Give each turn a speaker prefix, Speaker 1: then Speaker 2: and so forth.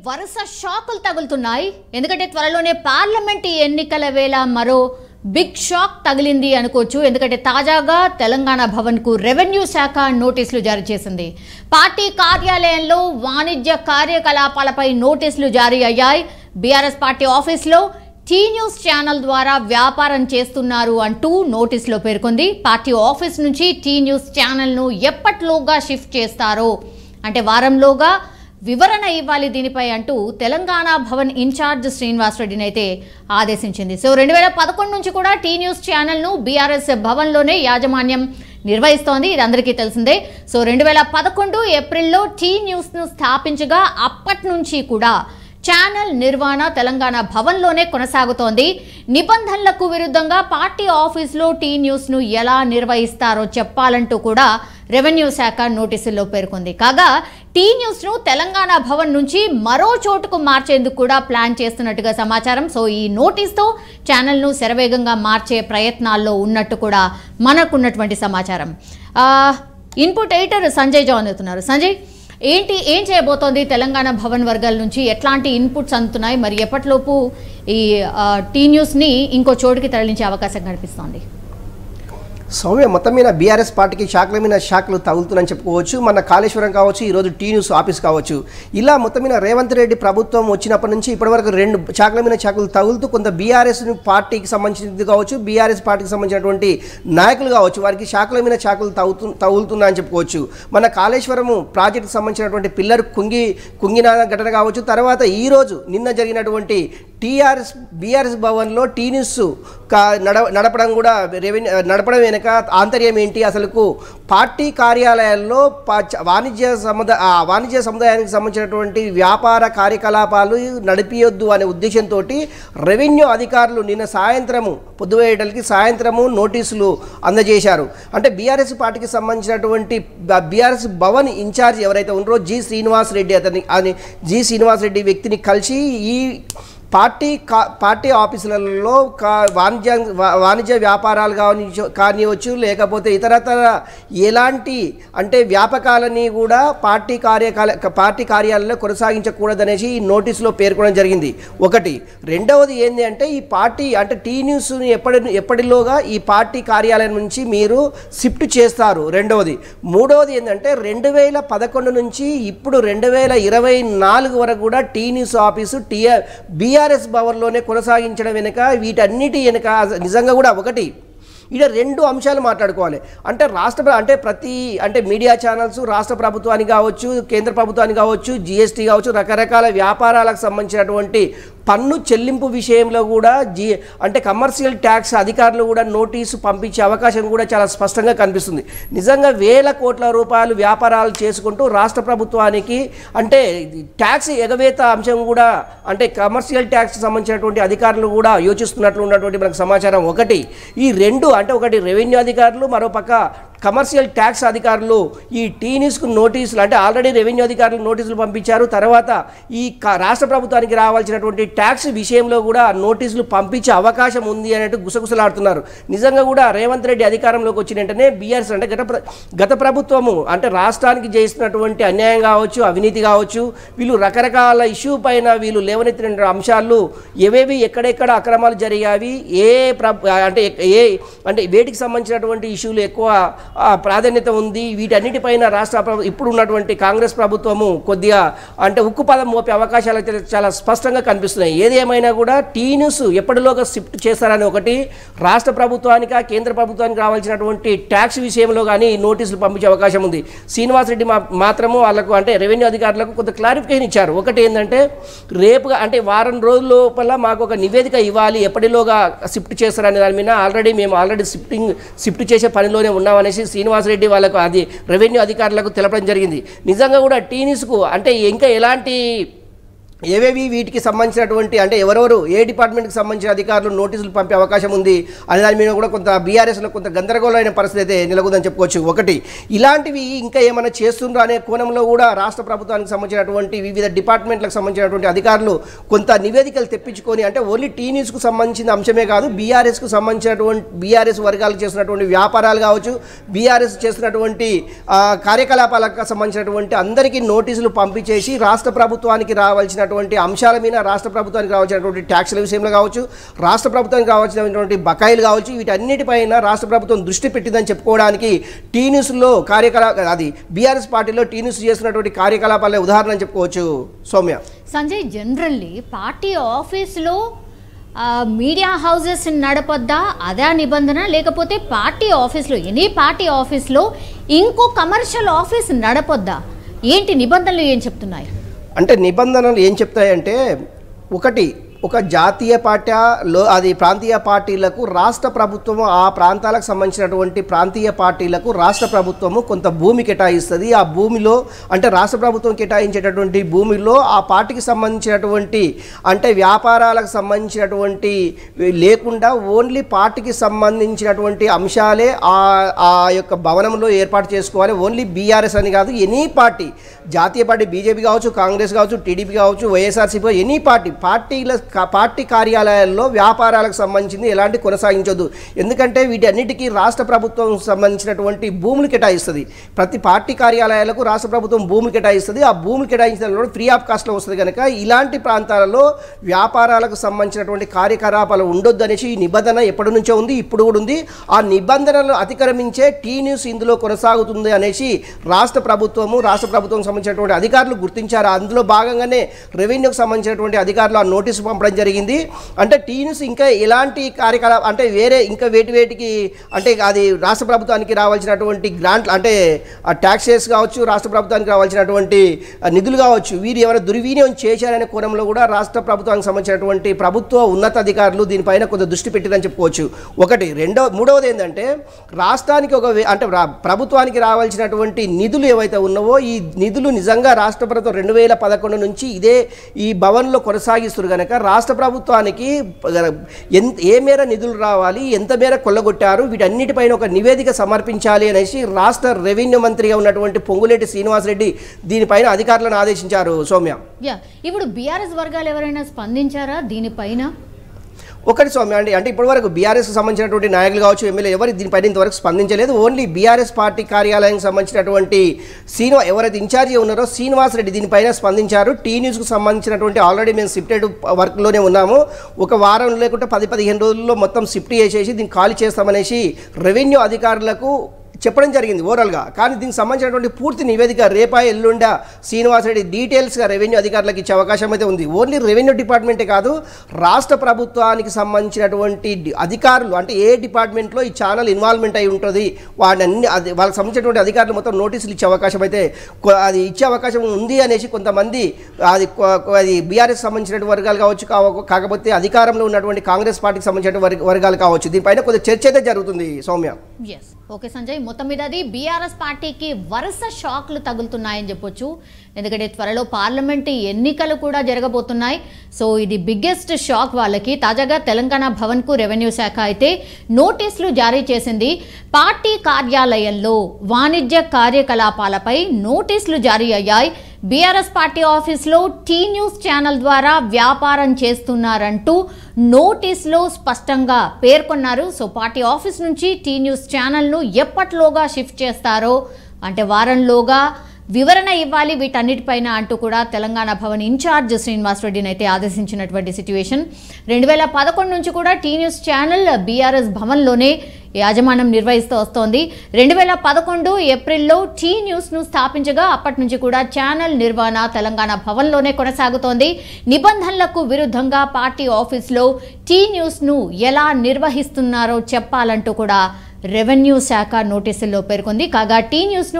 Speaker 1: వరుస షాకులు తగులుతున్నాయి. ఎందుకంటే త్వరలోనే పార్లమెంట్ ఎన్నికల వేళ మరో బిగ్ షాక్ తగిలింది అనుకోవచ్చు. ఎందుకంటే తాజాగా తెలంగాణ భవన్కు రెవెన్యూ శాఖ నోటీసులు జారీ చేసింది. పార్టీ కార్యాలయంలో వాణిజ్య కార్యకలాపాలపై నోటీసులు జారీ అయ్యాయి. బీఆర్ఎస్ పార్టీ ఆఫీసులో టీ న్యూస్ ఛానల్ ద్వారా వ్యాపారం చేస్తున్నారు అంటూ నోటీసులో పేర్కొంది. పార్టీ ఆఫీస్ నుంచి టీ న్యూస్ ఛానల్ను ఎప్పటిలోగా షిఫ్ట్ చేస్తారో అంటే వారంలోగా వివరణ ఇవ్వాలి దీనిపై అంటూ తెలంగాణ భవన్ ఇన్ఛార్జ్ శ్రీనివాసరెడ్డిని అయితే ఆదేశించింది. సో 2011 నుంచి కూడా టీ న్యూస్ ఛానల్ను బీఆర్ఎస్ భవన్లోనే యాజమాన్యం నిర్వహిస్తోంది. ఇది అందరికీ తెలిసిందే. సో 2011 ఏప్రిల్లో టీ న్యూస్ను స్థాపించగా అప్పటి నుంచి కూడా ఛానల్ నిర్వహణ తెలంగాణ భవన్లోనే కొనసాగుతోంది. నిబంధనలకు విరుద్ధంగా పార్టీ ఆఫీసులో టీ న్యూస్ను ఎలా నిర్వహిస్తారో చెప్పాలంటూ కూడా రెవెన్యూ శాఖ నోటీసుల్లో పేర్కొంది. కాగా టీ న్యూస్ను తెలంగాణ భవన్ నుంచి మరో చోటుకు మార్చేందుకు కూడా ప్లాన్ చేస్తున్నట్టుగా సమాచారం. సో ఈ నోటీస్తో ఛానల్ను శరవేగంగా మార్చే ప్రయత్నాల్లో ఉన్నట్టు కూడా మనకున్నటువంటి సమాచారం. ఇన్పుట్ ఎడిటర్ సంజయ్ జాన్ అవుతున్నారు. సంజయ్, ఏం చేయబోతోంది తెలంగాణ భవన్ వర్గాల నుంచి? ఎట్లాంటి ఇన్పుట్స్ అందుతున్నాయి? మరి ఎప్పటిలోపు ఈ టీ న్యూస్ని ఇంకో చోటుకి తరలించే అవకాశం కనిపిస్తోంది?
Speaker 2: సౌమ్య, మొత్తం మీద బీఆర్ఎస్ పార్టీకి శాఖల మీద శాఖలు తగులుతుందని చెప్పుకోవచ్చు. మన కాళేశ్వరం కావచ్చు, ఈరోజు టీ న్యూస్ ఆఫీస్ కావచ్చు, ఇలా మొత్తం మీద రేవంత్ రెడ్డి ప్రభుత్వం వచ్చినప్పటి నుంచి ఇప్పటివరకు 2 శాఖల మీద శాఖలు తగులుతూ కొంత బీఆర్ఎస్ పార్టీకి సంబంధించింది కావచ్చు, బీఆర్ఎస్ పార్టీకి సంబంధించినటువంటి నాయకులు కావచ్చు, వారికి శాఖల మీద శాఖలు తగులుతున్నాయని చెప్పుకోవచ్చు. మన కాళేశ్వరము ప్రాజెక్టుకు సంబంధించినటువంటి పిల్లర్ కుంగిన ఘటన కావచ్చు, తర్వాత ఈరోజు నిన్న జరిగినటువంటి బీఆర్ఎస్ భవన్లో టీ న్యూస్ నడపడం కూడా నడపడం వెనుక ఆంతర్యం ఏంటి? అసలుకు పార్టీ కార్యాలయాల్లో వాణిజ్య సముదాయానికి సంబంధించినటువంటి వ్యాపార కార్యకలాపాలు నడిపియొద్దు అనే ఉద్దేశంతో రెవెన్యూ అధికారులు నిన్న పొద్దువేయడానికి సాయంత్రము నోటీసులు అందజేశారు. అంటే బీఆర్ఎస్ పార్టీకి సంబంధించినటువంటి బీఆర్ఎస్ భవన్ ఇన్ఛార్జ్ ఎవరైతే ఉన్నారో జి శ్రీనివాస్ రెడ్డి వ్యక్తిని కలిసి ఈ పార్టీ ఆఫీసులలో వాణిజ్య వ్యాపారాలు కానివచ్చు, లేకపోతే ఇతరతర ఎలాంటి అంటే వ్యాపకాలని కూడా పార్టీ కార్యాలయంలో కొనసాగించకూడదనేసి ఈ నోటీసులో పేర్కొనడం జరిగింది. ఒకటి. రెండవది ఏంటి అంటే ఈ పార్టీ అంటే టీ న్యూస్ని ఎప్పటిలోగా ఈ పార్టీ కార్యాలయం నుంచి మీరు షిఫ్ట్ చేస్తారు. రెండవది. మూడవది ఏంటంటే 2011 నుంచి ఇప్పుడు 2024 వరకు కూడా టీ న్యూస్ ఆఫీసు బీఆర్ఎస్ భవన్లోనే కొనసాగించడం వెనుక వీటన్నిటి వెనుక నిజంగా కూడా ఒకటి ఇక్కడ 2 అంశాలు మాట్లాడుకోవాలి. అంటే అంటే మీడియా ఛానల్స్ రాష్ట్ర ప్రభుత్వానికి కావచ్చు, కేంద్ర ప్రభుత్వానికి కావచ్చు, జీఎస్టీ కావచ్చు, రకరకాల వ్యాపారాలకు సంబంధించినటువంటి పన్ను చెల్లింపు విషయంలో కూడా అంటే కమర్షియల్ ట్యాక్స్ అధికారులు కూడా నోటీసు పంపించే అవకాశం కూడా చాలా స్పష్టంగా కనిపిస్తుంది. నిజంగా వేల కోట్ల రూపాయలు వ్యాపారాలు చేసుకుంటూ రాష్ట్ర ప్రభుత్వానికి అంటే ట్యాక్స్ ఎగవేత అంశం కూడా అంటే కమర్షియల్ ట్యాక్స్ సంబంధించినటువంటి అధికారులు కూడా యోచిస్తున్నట్లు ఉన్నటువంటి మనకు సమాచారం. ఒకటి. ఈ 2 అంటే ఒకటి రెవెన్యూ అధికారులు, మరోపక్క కమర్షియల్ ట్యాక్స్ అధికారులు ఈ టీ న్యూస్కు నోటీసులు అంటే ఆల్రెడీ రెవెన్యూ అధికారులు నోటీసులు పంపించారు. తర్వాత ఈ రాష్ట్ర ప్రభుత్వానికి రావాల్సినటువంటి ట్యాక్స్ విషయంలో కూడా నోటీసులు పంపించే అవకాశం ఉంది అన్నట్టు గుసగుసలాడుతున్నారు. నిజంగా కూడా రేవంత్ రెడ్డి అధికారంలోకి వచ్చిన వెంటనే బీఆర్ఎస్ అంటే గత ప్రభుత్వము అంటే రాష్ట్రానికి చేస్తున్నటువంటి అన్యాయం కావచ్చు, అవినీతి కావచ్చు, వీళ్ళు రకరకాల ఇష్యూ పైన వీళ్ళు లేవనెత్తిన అంశాలు ఏవేవి ఎక్కడెక్కడ అక్రమాలు జరిగావి, అంటే వేటికి సంబంధించినటువంటి ఇష్యూలు ఎక్కువ ప్రాధాన్యత ఉంది, వీటన్నిటిపైన ఇప్పుడు ఉన్నటువంటి కాంగ్రెస్ ప్రభుత్వము కొద్దిగా అంటే ఉక్కు పదం మోపే అవకాశాలు అయితే చాలా స్పష్టంగా కనిపిస్తున్నాయి. ఏది ఏమైనా కూడా టీ న్యూస్ ఎప్పటిలోగా షిఫ్ట్ చేస్తారని ఒకటి, రాష్ట్ర ప్రభుత్వానికి కేంద్ర ప్రభుత్వానికి రావాల్సినటువంటి ట్యాక్స్ విషయంలో కానీ నోటీసులు పంపించే అవకాశం ఉంది. శ్రీనివాస్ రెడ్డి మాత్రము వాళ్ళకు అంటే రెవెన్యూ అధికారులకు కొంత క్లారిఫికేషన్ ఇచ్చారు. ఒకటి ఏంటంటే రేపుగా అంటే వారం రోజుల లోపల మాకు ఒక నివేదిక ఇవ్వాలి, ఎప్పటిలోగా షిఫ్ట్ చేస్తారనే దాని మీద మేము ఆల్రెడీ షిఫ్ట్ చేసే పనిలోనే ఉన్నామనేసి శ్రీనివాసరెడ్డి వాళ్ళకు అది రెవెన్యూ అధికారులకు తెలపడం జరిగింది. నిజంగా కూడా టీ న్యూస్కు అంటే ఇంకా ఎలాంటి ఏవేవి వీటికి సంబంధించినటువంటి అంటే ఎవరెవరు ఏ డిపార్ట్మెంట్కి సంబంధించిన అధికారులు నోటీసులు పంపే అవకాశం ఉంది అనే దాని మీద కూడా కొంత బీఆర్ఎస్లో కొంత గందరగోళమైన పరిస్థితి అయితే నెలకొందని చెప్పుకోవచ్చు. ఒకటి ఇలాంటివి ఇంకా ఏమైనా చేస్తుండ్రా అనే కోణంలో కూడా రాష్ట్ర ప్రభుత్వానికి సంబంధించినటువంటి వివిధ డిపార్ట్మెంట్లకు సంబంధించినటువంటి అధికారులు కొంత నివేదికలు తెప్పించుకొని అంటే ఓన్లీ టీ న్యూస్కు సంబంధించిన అంశమే కాదు బీఆర్ఎస్కు సంబంధించినటువంటి బీఆర్ఎస్ వర్గాలకు చేస్తున్నటువంటి వ్యాపారాలు కావచ్చు బీఆర్ఎస్ చేస్తున్నటువంటి కార్యకలాపాలకు సంబంధించినటువంటి అందరికీ నోటీసులు పంపించేసి రాష్ట్ర ప్రభుత్వానికి రావాల్సిన అంశాల మీద రాష్ట్ర ప్రభుత్వానికి రావాల్సినటువంటి ట్యాక్స్ల విషయంలో కావచ్చు రాష్ట్ర ప్రభుత్వానికి రావాల్సినటువంటి బకాయిలు కావచ్చు వీటన్నిటిపైన రాష్ట్ర ప్రభుత్వం దృష్టి పెట్టిందని చెప్పుకోవడానికి టీ న్యూస్లో అది బీఆర్ఎస్ పార్టీలో టీ న్యూస్ చేస్తున్నటువంటి కార్యకలాపాలే ఉదాహరణ చెప్పుకోవచ్చు. సౌమ్య
Speaker 1: సంజయ్, జనరల్లీ పార్టీ ఆఫీస్లో మీడియా హౌసెస్ నడపొద్దా అదే నిబంధన లేకపోతే పార్టీ ఆఫీస్లో ఎనీ పార్టీ ఆఫీస్లో ఇంకో కమర్షియల్ ఆఫీస్ నడపొద్దా ఏంటి నిబంధనలు ఏం చెప్తున్నాయి?
Speaker 2: అంటే నిబంధనలు ఏం చెప్తాయంటే ఒకటి ఒక జాతీయ పార్టీలో అది ప్రాంతీయ పార్టీలకు రాష్ట్ర ప్రభుత్వము ఆ ప్రాంతాలకు సంబంధించినటువంటి ప్రాంతీయ పార్టీలకు రాష్ట్ర ప్రభుత్వము కొంత భూమి కేటాయిస్తుంది. ఆ భూమిలో అంటే రాష్ట్ర ప్రభుత్వం కేటాయించేటటువంటి భూమిలో ఆ పార్టీకి సంబంధించినటువంటి అంటే వ్యాపారాలకు సంబంధించినటువంటి లేకుండా ఓన్లీ పార్టీకి సంబంధించినటువంటి అంశాలే ఆ యొక్క భవనంలో ఏర్పాటు చేసుకోవాలి. ఓన్లీ బీఆర్ఎస్ అని కాదు ఎనీ పార్టీ జాతీయ పార్టీ బీజేపీ కావచ్చు కాంగ్రెస్ కావచ్చు టీడీపీ కావచ్చు వైఎస్ఆర్సీపీ ఎనీ పార్టీ కార్యాలయాల్లో వ్యాపారాలకు సంబంధించింది ఎలాంటి కొనసాగించొద్దు. ఎందుకంటే వీటన్నిటికీ రాష్ట్ర ప్రభుత్వం సంబంధించినటువంటి భూములు కేటాయిస్తుంది. ప్రతి పార్టీ కార్యాలయాలకు రాష్ట్ర ప్రభుత్వం భూమి కేటాయిస్తుంది. ఆ భూమి కేటాయించిన ఫ్రీ ఆఫ్ కాస్ట్లో వస్తుంది కనుక ఇలాంటి ప్రాంతాలలో వ్యాపారాలకు సంబంధించినటువంటి కార్యకలాపాలు ఉండొద్దు అనేసి ఈ నిబంధన ఎప్పటి నుంచో ఉంది, ఇప్పుడు కూడా ఉంది. ఆ నిబంధనలను అతిక్రమించే టీ న్యూస్ ఇందులో కొనసాగుతుంది అనేసి రాష్ట్ర ప్రభుత్వం సంబంధించినటువంటి అధికారులు గుర్తించారు. అందులో భాగంగానే రెవెన్యూకి సంబంధించినటువంటి అధికారులు ఆ నోటీసు పంపడం జరిగింది. అంటే టీ న్యూస్ ఇంకా ఎలాంటి కార్యకలాపం అంటే వేరే ఇంకా వేటికి అంటే అది రాష్ట్ర ప్రభుత్వానికి రావాల్సినటువంటి గ్రాంట్ అంటే ట్యాక్సెస్ కావచ్చు రాష్ట్ర ప్రభుత్వానికి రావాల్సినటువంటి నిధులు కావచ్చు వీరు ఏమైనా దుర్వినియోగం చేశారనే కోణంలో కూడా రాష్ట్ర ప్రభుత్వానికి సంబంధించినటువంటి ప్రభుత్వ ఉన్నతాధికారులు దీనిపైన కొంత దృష్టి పెట్టిరని చెప్పుకోవచ్చు. ఒకటి మూడవది ఏంటంటే రాష్ట్రానికి అంటే ప్రభుత్వానికి రావాల్సినటువంటి నిధులు ఏవైతే ఉన్నావో ఈ నిధులు నిజంగా రాష్ట్ర ప్రభుత్వం 2011 నుంచి ఈ భవన్లో కొనసాగిస్తారు కనుక రాష్ట్ర ప్రభుత్వానికి ఏ మేర నిధులు రావాలి ఎంత మేర కొల్లగొట్టారు వీటన్నిటిపైన ఒక నివేదిక సమర్పించాలి అనేసి రాష్ట్ర రెవెన్యూ మంత్రిగా ఉన్నటువంటి పొంగులేటి శ్రీనివాసరెడ్డి దీనిపైన అధికారులను ఆదేశించారు. సౌమ్య,
Speaker 1: ఇప్పుడు బీఆర్ఎస్ వర్గాలు ఎవరైనా స్పందించారా దీనిపైన?
Speaker 2: ఒకటి సౌమ్య అంటే ఇప్పటివరకు బీఆర్ఎస్కి సంబంధించినటువంటి నాయకులు కావచ్చు ఎమ్మెల్యే ఎవరు దీనిపైన ఇంతవరకు స్పందించలేదు. ఓన్లీ బీఆర్ఎస్ పార్టీ కార్యాలయానికి సంబంధించినటువంటి ఎవరైతే ఇన్ఛార్జి ఉన్నారో శ్రీనివాసరెడ్డి దీనిపైన స్పందించారు. టీ న్యూస్కు సంబంధించినటువంటి ఆల్రెడీ మేము షిఫ్టెడ్ వర్క్లోనే ఉన్నాము. ఒక వారం లేకుంటే 10-15 రోజుల్లో మొత్తం షిఫ్ట్ చేసేసి దీన్ని ఖాళీ చేస్తామనేసి రెవెన్యూ అధికారులకు చెప్పడం జరిగింది ఓవరాల్గా. కానీ దీనికి సంబంధించినటువంటి పూర్తి నివేదిక రేపా ఎల్లుండా శ్రీనివాసరెడ్డి డీటెయిల్స్గా రెవెన్యూ అధికారులకు ఇచ్చే అవకాశం అయితే ఉంది. ఓన్లీ రెవెన్యూ డిపార్ట్మెంటే కాదు రాష్ట్ర ప్రభుత్వానికి సంబంధించినటువంటి అధికారులు అంటే ఏ డిపార్ట్మెంట్లో ఈ ఛానల్ ఇన్వాల్వ్మెంట్ అయి ఉంటుంది వాళ్ళకి సంబంధించినటువంటి అధికారులు మొత్తం నోటీసులు ఇచ్చే అవకాశం అయితే అది ఇచ్చే అవకాశం ఉంది అనేసి కొంతమంది అది బీఆర్ఎస్ సంబంధించినటువంటి వర్గాలు కావచ్చు కాకపోతే అధికారంలో ఉన్నటువంటి కాంగ్రెస్ పార్టీకి సంబంధించిన వర్గాలు కావచ్చు దీనిపైన కొంచెం చర్చ అయితే జరుగుతుంది. సౌమ్య,
Speaker 1: ఓకే సంజయ్, మొత్తం మీద అది బీఆర్ఎస్ పార్టీకి వరుస షాక్లు తగులుతున్నాయని చెప్పొచ్చు. ఎందుకంటే త్వరలో పార్లమెంటు ఎన్నికలు కూడా జరగబోతున్నాయి. సో ఇది బిగ్గెస్ట్ షాక్ వాళ్ళకి. తాజాగా తెలంగాణ భవన్కు రెవెన్యూ శాఖ అయితే నోటీసులు జారీ చేసింది. పార్టీ కార్యాలయంలో వాణిజ్య కార్యకలాపాలపై నోటీసులు జారీ అయ్యాయి. బీఆర్ఎస్ పార్టీ ఆఫీస్లో టీ న్యూస్ ఛానల్ ద్వారా వ్యాపారం చేస్తున్నారంటూ నోటీసులో స్పష్టంగా పేర్కొన్నారు. సో పార్టీ ఆఫీస్ నుంచి టీ న్యూస్ ఛానల్ను ఎప్పట్లోగా షిఫ్ట్ చేస్తారో అంటే వారంలోగా వివరణ ఇవ్వాలి వీటన్నిటిపైన అంటూ కూడా తెలంగాణ భవన్ ఇన్ఛార్జ్ శ్రీనివాసరెడ్డిని అయితే ఆదేశించినటువంటి సిట్యుయేషన్. 2011 నుంచి కూడా టీ న్యూస్ ఛానల్ బీఆర్ఎస్ భవన్లోనే యాజమాన్యం నిర్వహిస్తూ వస్తోంది. 2011 ఏప్రిల్లో టీ న్యూస్ను స్థాపించగా అప్పటి నుంచి కూడా ఛానల్ నిర్వహణ తెలంగాణ భవన్లోనే కొనసాగుతోంది. నిబంధనలకు విరుద్ధంగా పార్టీ ఆఫీస్లో టీ న్యూస్ను ఎలా నిర్వహిస్తున్నారో చెప్పాలంటూ కూడా రెవెన్యూ శాఖ నోటీసుల్లో పేర్కొంది. కాగా టీ న్యూస్ను